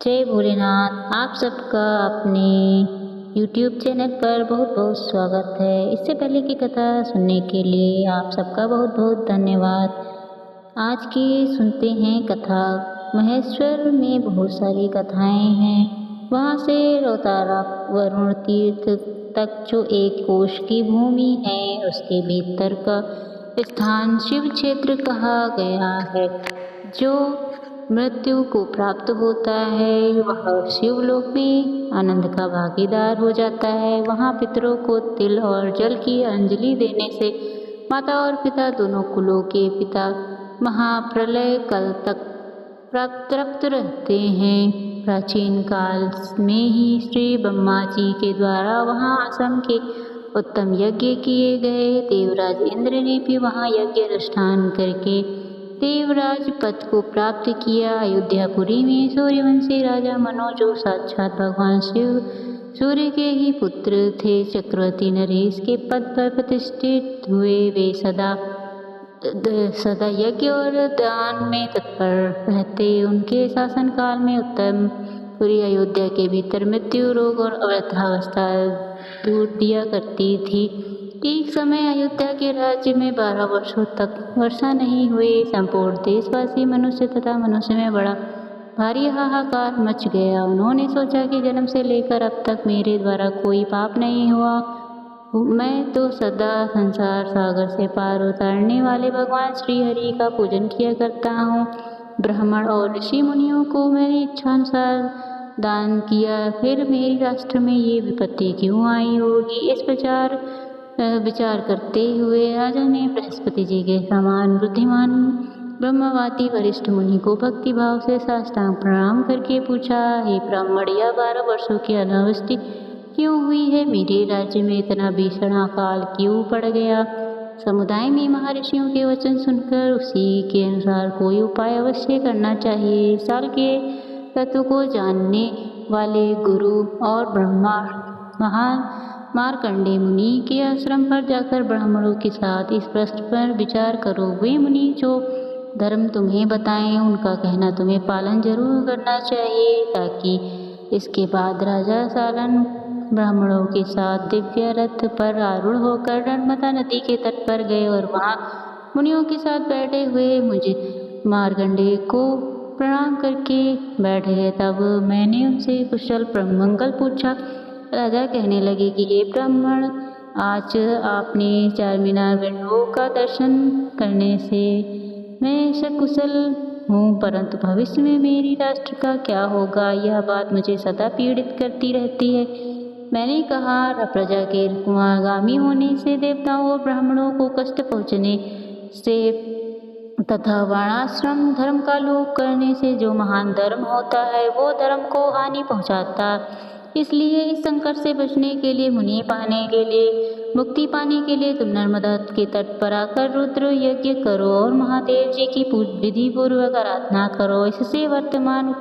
जय भोलेनाथ। आप सबका अपने YouTube चैनल पर बहुत बहुत स्वागत है। इससे पहले की कथा सुनने के लिए आप सबका बहुत बहुत धन्यवाद। आज की सुनते हैं कथा। महेश्वर में बहुत सारी कथाएं हैं। वहाँ से रोतारा वरुण तीर्थ तक जो एक कोश की भूमि है, उसके भीतर का स्थान शिव क्षेत्र कहा गया है। जो मृत्यु को प्राप्त होता है वह शिवलोक में आनंद का भागीदार हो जाता है। वहाँ पितरों को तिल और जल की अंजलि देने से माता और पिता दोनों कुलों के पिता महाप्रलय कल तक तृप्त रहते हैं। प्राचीन काल में ही श्री ब्रह्मा जी के द्वारा वहाँ असम के उत्तम यज्ञ किए गए। देवराज इंद्र ने भी वहाँ यज्ञ अनुष्ठान करके देवराज पद को प्राप्त किया। अयोध्यापुरी में सूर्यवंशी राजा मनु, जो साक्षात भगवान शिव सूर्य के ही पुत्र थे, चक्रवर्ती नरेश के पद पर प्रतिष्ठित हुए। वे सदा यज्ञ और दान में तत्पर रहते। उनके शासनकाल में उत्तम पूरी अयोध्या के भीतर मृत्यु, रोग और अवृद्धावस्था दूर दिया करती थी। एक समय अयोध्या के राज्य में 12 वर्षों तक वर्षा नहीं हुई। संपूर्ण देशवासी मनुष्य तथा मनुष्य में बड़ा भारी हाहाकार मच गया। उन्होंने सोचा कि जन्म से लेकर अब तक मेरे द्वारा कोई पाप नहीं हुआ। मैं तो सदा संसार सागर से पार उतारने वाले भगवान श्री हरि का पूजन किया करता हूँ। ब्राह्मण और ऋषि मुनियों को मेरी इच्छानुसार दान किया, फिर मेरी राष्ट्र में ये विपत्ति क्यों आई होगी। इस विचार करते हुए राजा ने बृहस्पति जी के समान बुद्धिमान ब्रह्मवादी वरिष्ठ मुनि को भक्ति भाव से साष्टांग प्रणाम करके पूछा, हे ब्राह्मण, यह 12 वर्षों की अनावृष्टि क्यों हुई है? मेरे राज्य में इतना भीषण अकाल क्यों पड़ गया? समुदाय में महर्षियों के वचन सुनकर उसी के अनुसार कोई उपाय अवश्य करना चाहिए। साल के तत्व को जानने वाले गुरु और ब्रह्मा महान मार्कंडे मुनि के आश्रम पर जाकर ब्राह्मणों के साथ इस प्रश्न पर विचार करो। वे मुनि जो धर्म तुम्हें बताएं, उनका कहना तुम्हें पालन जरूर करना चाहिए। ताकि इसके बाद राजा सालन ब्राह्मणों के साथ दिव्य रथ पर आरूढ़ होकर नर्मदा नदी के तट पर गए और वहाँ मुनियों के साथ बैठे हुए मुझे मार्कंडे को प्रणाम करके बैठ गए। तब मैंने उनसे कुशल मंगल पूछा। राजा कहने लगे कि हे ब्राह्मण, आज आपने चारमीनार विंडो का दर्शन करने से मैं सकुशल हूँ, परंतु भविष्य में मेरी राष्ट्र का क्या होगा, यह बात मुझे सदा पीड़ित करती रहती है। मैंने कहा, प्रजा के कुमारगामी होने से देवताओं और ब्राह्मणों को कष्ट पहुँचने से तथा वर्णाश्रम धर्म का लोप करने से जो महान धर्म होता है वो धर्म को हानि पहुँचाता। इसलिए इस संकट से बचने के लिए, मुनि पाने के लिए, मुक्ति पाने के लिए तुम नर्मदा के तट पर आकर रुद्र यज्ञ करो और महादेव जी की विधि पूर्वक आराधना करो। इससे वर्तमान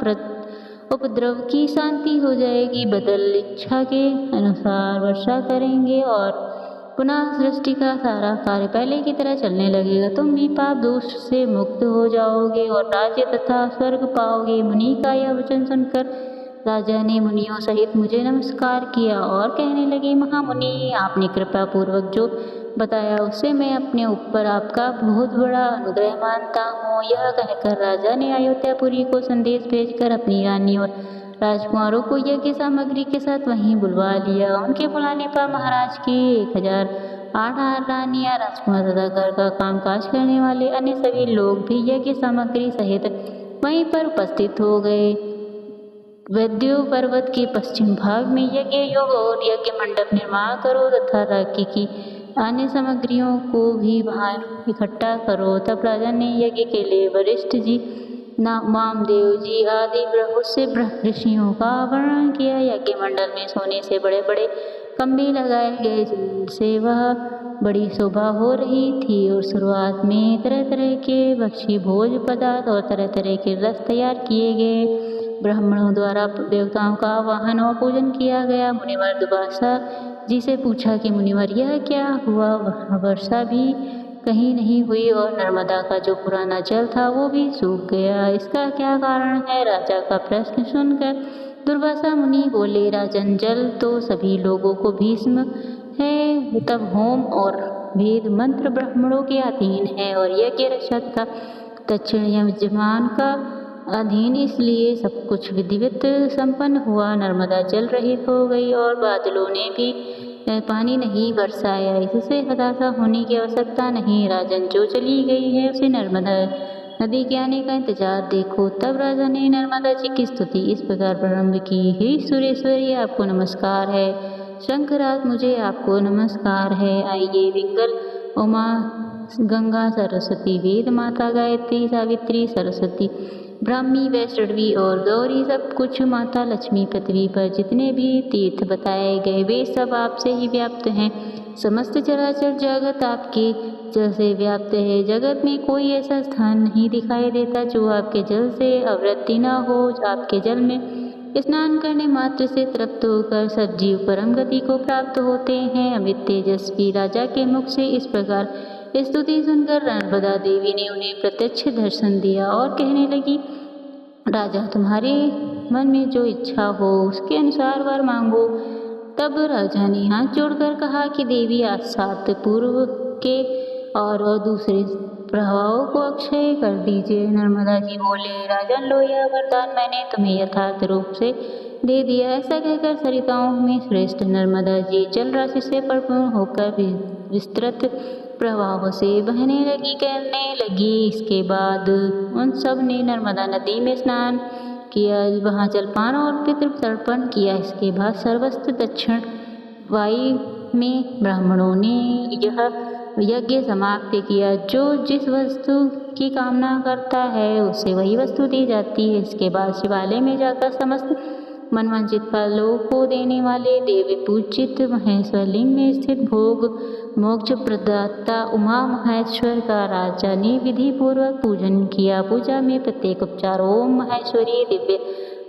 उपद्रव की शांति हो जाएगी। बदल इच्छा के अनुसार वर्षा करेंगे और पुनः सृष्टि का सारा कार्य पहले की तरह चलने लगेगा। तुम भी पाप दोष से मुक्त हो जाओगे और राज्य तथा स्वर्ग पाओगे। मुनि का यह वचन सुनकर राजा ने मुनियों सहित मुझे नमस्कार किया और कहने लगे, महामुनि, आपने कृपा पूर्वक जो बताया उससे मैं अपने ऊपर आपका बहुत बड़ा अनुग्रह मानता हूँ। यह कहकर राजा ने अयोध्यापुरी को संदेश भेजकर अपनी रानी और राजकुमारों को यज्ञ सामग्री के साथ वहीं बुलवा लिया। उनके बुलाने पर महाराज की 1008 रानियां, राजकुमार तथा घर का कामकाज करने वाले अन्य सभी लोग भी यज्ञ सामग्री सहित वहीं पर उपस्थित हो गए। वैद्यो पर्वत के पश्चिम भाग में यज्ञ योग और यज्ञ मंडप निर्माण करो तथा राज्य की अन्य सामग्रियों को भी वहां इकट्ठा करो। तब राजा ने यज्ञ के लिए वरिष्ठ जी, वामदेव जी आदि बहुत से ऋषियों का वर्णन किया। यज्ञ मंडल में सोने से बड़े बड़े खंभे लगाए गए जिनसे वह बड़ी शोभा हो रही थी और शुरुआत में तरह तरह के भक्षी भोज पदार्थ और तरह तरह के रस तैयार किए गए। ब्राह्मणों द्वारा देवताओं का वाहन और पूजन किया गया। मुनिवर दुर्वासा जी से पूछा कि मुनिवर, यह क्या हुआ? वर्षा भी कहीं नहीं हुई और नर्मदा का जो पुराना जल था वो भी सूख गया। इसका क्या कारण है? राजा का प्रश्न सुनकर दुर्वासा मुनि बोले, राजन, जल तो सभी लोगों को भीष्म है, तब होम और वेद मंत्र ब्राह्मणों के अधीन है और यज्ञ रक्षक का दक्षिण यजमान का अधीन, इसलिए सब कुछ विधिवत संपन्न हुआ। नर्मदा जल रहित हो गई और बादलों ने भी पानी नहीं बरसाया। इससे हताशा होने की आवश्यकता नहीं। राजन, जो चली गई है उसे नर्मदा नदी के आने का इंतजार देखो। तब राजा ने नर्मदा जी की स्तुति इस प्रकार प्रारंभ की, हे सुरेश्वरी, आपको नमस्कार है। शंखराज, मुझे आपको नमस्कार है। आइए, विंगल, उमा, गंगा, सरस्वती, वेद माता, गायत्री, सावित्री, सरस्वती, ब्राह्मी, वैष्णवी और गौरी, सब कुछ माता लक्ष्मी, पृथ्वी पर जितने भी तीर्थ बताए गए वे सब आपसे ही व्याप्त हैं। समस्त चराचर जगत आपके जल से व्याप्त है। जगत में कोई ऐसा स्थान नहीं दिखाई देता जो आपके जल से आवृत्ति न हो। आपके जल में स्नान करने मात्र से तृप्त होकर सब जीव परम गति को प्राप्त होते हैं। अमित तेजस्वी राजा के मुख से इस प्रकार स्तुति सुनकर नर्मदा देवी ने उन्हें प्रत्यक्ष दर्शन दिया और कहने लगी, राजा, तुम्हारे मन में जो इच्छा हो उसके अनुसार वर मांगो। तब राजा ने हाथ जोड़कर कहा कि देवी, आज 7 पूर्व के और दूसरे प्रभावों को अक्षय कर दीजिए। नर्मदा जी बोले, राजन, लो, यह वरदान मैंने तुम्हें यथार्थ रूप से दे दिया। ऐसा कहकर सरिताओं में श्रेष्ठ नर्मदा जी जल राशि से परिपूर्ण होकर विस्तृत प्रवाह से बहने लगी, कहने लगी। इसके बाद उन सब ने नर्मदा नदी में स्नान किया, वहाँ जलपान और पितृ तर्पण किया। इसके बाद सर्वस्त्र दक्षिण वायु में ब्राह्मणों ने यह यज्ञ समाप्त किया। जो जिस वस्तु की कामना करता है उसे वही वस्तु दी जाती है। इसके बाद शिवालय में जाकर समस्त मनवांचित फलों को देने वाले देवी पूजित महेश्वर लिंग में स्थित भोग मोक्ष प्रदाता उमा महेश्वर का राजा ने विधि पूर्वक पूजन किया। पूजा में प्रत्येक उपचार ओम महेश्वरी दिव्य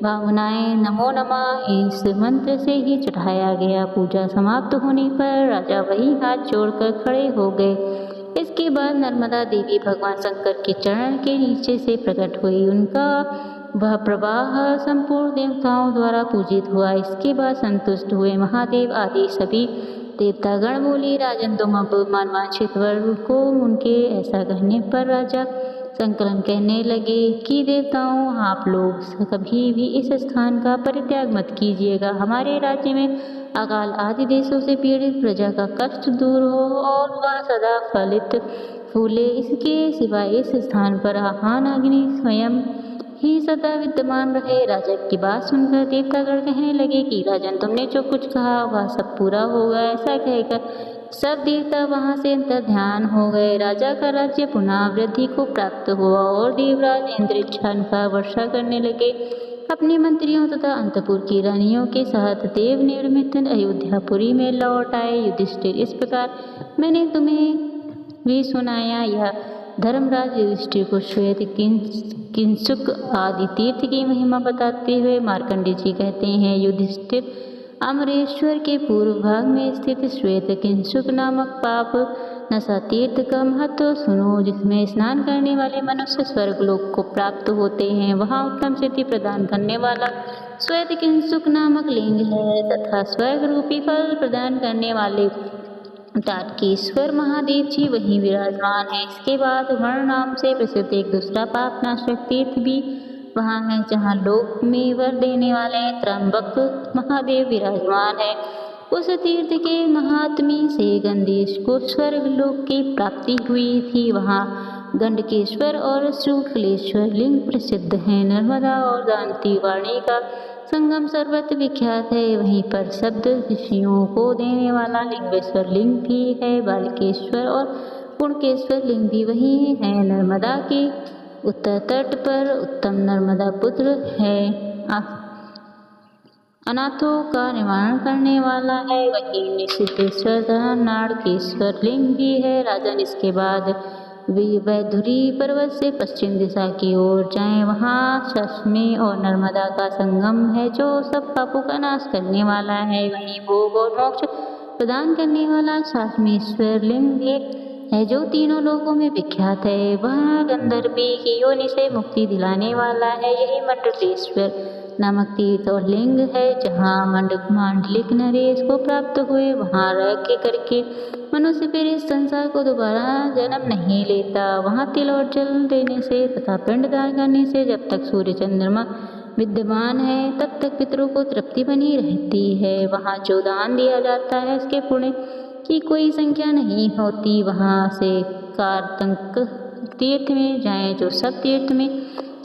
भावनाएं नमो नमः इस मंत्र से ही चढ़ाया गया। पूजा समाप्त होने पर राजा वही हाथ जोड़कर खड़े हो गए। इसके बाद नर्मदा देवी भगवान शंकर के चरण के नीचे से प्रकट हुई। उनका वह प्रवाह संपूर्ण देवताओं द्वारा पूजित हुआ। इसके बाद संतुष्ट हुए महादेव आदि सभी देवतागण बोले, राजन, तुम अब मनवांछित वर को उनके ऐसा कहने पर राजा संकलन कहने लगे कि देवताओं, आप लोग कभी भी इस स्थान का परित्याग मत कीजिएगा। हमारे राज्य में अकाल आदि देशों से पीड़ित प्रजा का कष्ट दूर हो और वह सदा फलित फूले। इसके सिवाय इस स्थान पर आहान अग्नि स्वयं ही सदा विद्यमान रहे। राजा की बात सुनकर देवतागण कहने लगे कि राजन, तुमने जो कुछ कहा वह सब पूरा होगा। ऐसा कहकर सब देवता वहां से अंतर ध्यान हो गए। राजा का राज्य पुनः वृद्धि को प्राप्त हुआ और देवराज इंद्र इच्छा वर्षा करने लगे। अपने मंत्रियों तथा अंतपुर की रानियों के साथ देव निर्मित अयोध्यापुरी में लौट आए। युधिष्ठिर, इस प्रकार मैंने तुम्हें भी सुनाया। यह धर्मराज युधिष्ठिर को श्वेत किंसुक आदि तीर्थ की महिमा बताते हुए मार्कंडेय जी कहते हैं, युधिष्ठिर, अमरेश्वर के पूर्व भाग में स्थित श्वेत किंसुक नामक पाप नशा तीर्थ का महत्व सुनो, जिसमें स्नान करने वाले मनुष्य स्वर्गलोक को प्राप्त होते हैं। वहाँ उत्तम सिद्धि प्रदान करने वाला श्वेत किंसुक नामक लिंग है तथा स्वर्ग रूपी फल प्रदान करने वाले तारकेश्वर महादेव जी वहीं विराजमान है। इसके बाद वर्ण नाम से प्रसिद्ध एक दूसरा पाप नाशक तीर्थ भी वहाँ है, जहाँ लोक में वर देने वाले त्र्यंबक महादेव विराजमान है। उस तीर्थ के महात्म्य से गंधेश को स्वर्ग लोक की प्राप्ति हुई थी। वहाँ गंडकेश्वर और शुक्लेश्वर लिंग प्रसिद्ध हैं। नर्मदा और दांती वाणी का संगम सर्वत्र विख्यात है। वहीं पर शब्द ऋषियों को देने वाला लिंगेश्वर लिंग भी है। बालकेश्वर और पुणकेश्वर लिंग भी वहीं है। नर्मदा के उत्तर तट पर उत्तम नर्मदा पुत्र है, अनाथों का निवारण करने वाला है। वहीं निषिद्धेश्वर तथा नाड़केश्वर लिंग भी है। राजन, इसके बाद वैधुरी पर्वत से पश्चिम दिशा की ओर जाएं, वहाँ शश्मी और नर्मदा का संगम है जो सब पापों का नाश करने वाला है। वहीं भोग और मोक्ष प्रदान करने वाला शाश्मेश्वर लिंग एक है जो तीनों लोकों में विख्यात है। वह गंधर्वी की योनि से मुक्ति दिलाने वाला है। यही मंडलेश्वर नामक तीर्थ और लिंग है जहाँ मांडलिक नरेश को प्राप्त हुए। वहाँ यज्ञ करके मनुष्य फिर इस संसार को दोबारा जन्म नहीं लेता। वहाँ तिल और जल देने से तथा पिंडदान करने से जब तक सूर्य चंद्रमा विद्यमान है तब तक पितरों को तृप्ति बनी रहती है। वहाँ जो दान दिया जाता है उसके पुण्य की कोई संख्या नहीं होती। वहाँ से कारतंक तीर्थ में जाएं जो सब तीर्थ में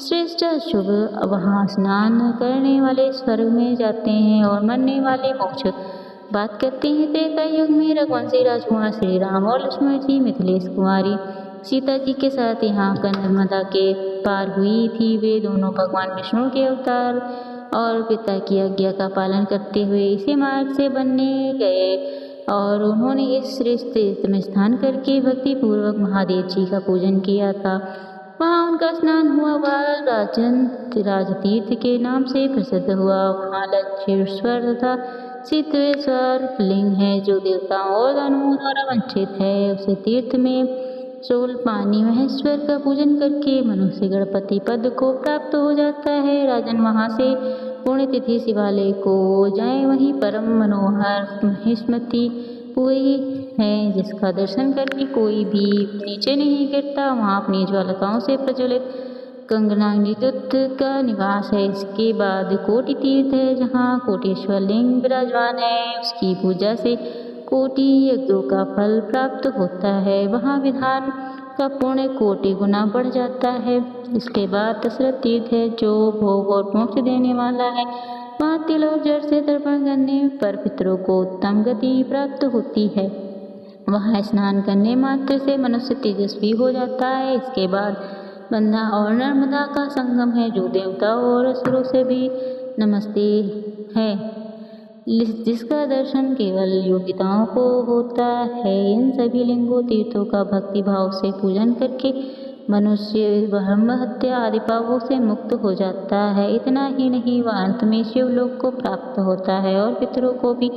श्रेष्ठ शुभ। वहाँ स्नान करने वाले स्वर्ग में जाते हैं और मरने वाले मोक्ष। बात करते हैं त्रेता युग में रघुवंशी राजकुमार श्री राम और लक्ष्मण जी मिथिलेश कुमारी सीता जी के साथ यहाँ का नर्मदा के पार हुई थी। वे दोनों भगवान विष्णु के अवतार और पिता की आज्ञा का पालन करते हुए इसी मार्ग से बनने गए और उन्होंने इस श्रेष्ठ तीर्थ में स्नान करके भक्ति पूर्वक महादेव जी का पूजन किया था। वहाँ उनका स्नान हुआ। वह राजतीर्थ के नाम से प्रसिद्ध हुआ। वहाँ लक्षेश्वर तथा सिद्धेश्वर लिंग है जो देवताओं और दानवों द्वारा वंचित है। उसे तीर्थ में सोल पानी महेश्वर का पूजन करके मनुष्य गणपति पद को प्राप्त हो जाता है। राजन वहाँ से पुण्यतिथि शिवालय को जाए। वहीं परम मनोहर महेशमती हुई है जिसका दर्शन करके कोई भी नीचे नहीं गिरता। वहाँ अपनी ज्वालताओं से प्रज्वलित कंगनानिरुद्ध का निवास है। इसके बाद कोटि तीर्थ है जहाँ कोटेश्वर लिंग विराजमान है। उसकी पूजा से कोटि यज्ञों का फल प्राप्त होता है। वहाँ विधान का पुण्य कोटि गुना बढ़ जाता है। इसके बाद दशरथ तीर्थ है जो भोग और मोक्ष देने वाला है। वहाँ तिल और जल से तर्पण करने पर पितरों को उत्तम गति प्राप्त होती है। वहाँ स्नान करने मात्र से मनुष्य तेजस्वी हो जाता है। इसके बाद गंगा और नर्मदा का संगम है जो देवताओं और असुरों से भी नमस्ते है जिसका दर्शन केवल योगिताओं को होता है। इन सभी लिंगों तीर्थों का भक्ति भाव से पूजन करके मनुष्य ब्रह्म हत्या आदि पापों से मुक्त हो जाता है। इतना ही नहीं वह अंत में शिवलोक को प्राप्त होता है और पितरों को भी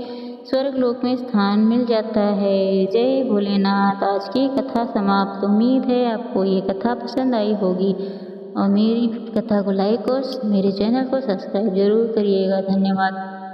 स्वर्ग लोक में स्थान मिल जाता है। जय भोलेनाथ। आज की कथा समाप्त। उम्मीद है आपको ये कथा पसंद आई होगी और मेरी कथा को लाइक और मेरे चैनल को सब्सक्राइब जरूर करिएगा। धन्यवाद।